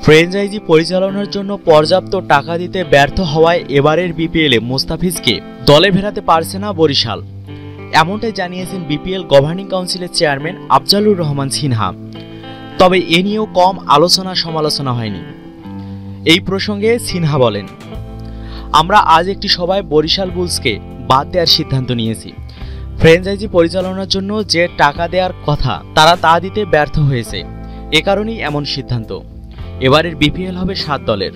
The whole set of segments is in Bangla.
ফ্র্যাঞ্চাইজি পরিচালনার জন্য পর্যাপ্ত টাকা দিতে ব্যর্থ হওয়ায় এবারের বিপিএলে মোস্তাফিজকে দলে ফেরাতে পারছে না বরিশাল। এমনটাই জানিয়েছেন বিপিএল গভর্নিং কাউন্সিলের চেয়ারম্যান আফজালুর রহমান সিনহা। তবে এ নিয়েও কম আলোচনা সমালোচনা হয়নি। এই প্রসঙ্গে সিনহা বলেন, আমরা আজ একটি সভায় বরিশাল বুলসকে বাদ দেওয়ার সিদ্ধান্ত নিয়েছি। ফ্র্যাঞ্চাইজি পরিচালনার জন্য যে টাকা দেওয়ার কথা তারা তা দিতে ব্যর্থ হয়েছে, এ কারণেই এমন সিদ্ধান্ত। এবারের বিপিএল হবে 7 দলের।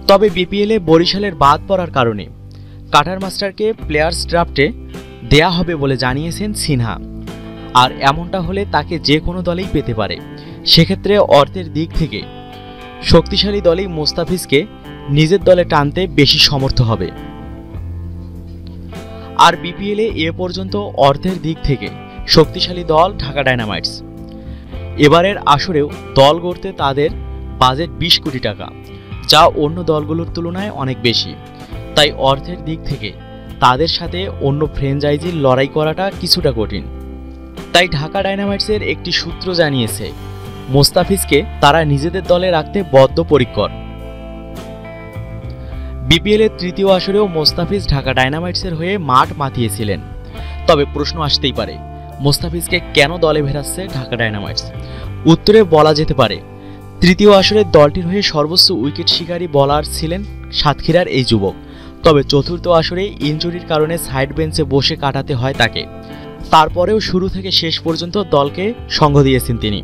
তবে বিপিএলে বরিশালের বাদ পড়ার কারণে কাটার মাস্টারকে প্লেয়ার্স ড্রাফটে দেয়া হবে বলে জানিয়েছেন সিনহা। আর এমনটা হলে তাকে যে কোনো দলেই পেতে পারে। সেক্ষেত্রে অর্থের দিক থেকে শক্তিশালী দলেই মোস্তাফিজকে নিজের দলে টানতে বেশি সমর্থ হবে। আর বিপিএলে এ পর্যন্ত অর্থের দিক থেকে শক্তিশালী দল ঢাকা ডায়নামাইটস। এবারের আসরেও দল গড়তে তাদের বাজেট 20 কোটি টাকা, যা অন্য দলগুলোর তুলনায় অনেক বেশি। তাই অর্থের দিক থেকে তাদের সাথে অন্য ফ্র্যাঞ্চাইজির লড়াই করাটা কিছুটা কঠিন। তাই ঢাকা ডায়নামাইটসের একটি সূত্র জানিয়েছে, মোস্তাফিজকে তারা নিজেদের দলে রাখতে বদ্ধপরিকর। বিপিএলের তৃতীয় আসরেও মোস্তাফিজ ঢাকা ডায়নামাইটসের হয়ে মাঠ মাতিয়েছিলেন। তবে প্রশ্ন আসতেই পারে, মোস্তাফিজকে কেন দলে ফেরাচ্ছে ঢাকা ডায়নামাইটস? উত্তরে বলা যেতে পারে, তৃতীয় আসরের দলটির হয়ে সর্বোচ্চ উইকেট শিকারী বোলার ছিলেন সাতক্ষীরার এই যুবক। তবে চতুর্থ আসরে ইনজুরির কারণে সাইড বেঞ্চে বসে কাটাতে হয় তাকে। তারপরেও শুরু থেকে শেষ পর্যন্ত দলকে সঙ্গ দিয়েছেন তিনি।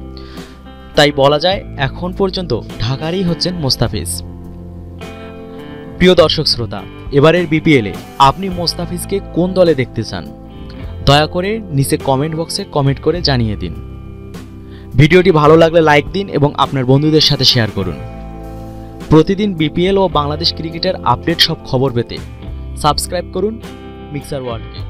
তাই বলা যায় এখন পর্যন্ত ঢাকারই হচ্ছেন মোস্তাফিজ। প্রিয় দর্শক শ্রোতা, এবারের বিপিএলে আপনি মোস্তাফিজকে কোন দলে দেখতে চান? দয়া করে নিচে কমেন্ট বক্সে কমেন্ট করে জানিয়ে দিন। ভিডিওটি ভালো লাগলে লাইক দিন এবং আপনার বন্ধুদের সাথে শেয়ার করুন। প্রতিদিন বিপিএল ও বাংলাদেশ ক্রিকেটের আপডেট সব খবর পেতে সাবস্ক্রাইব করুন মিক্সার ওয়ার্ল্ডকে।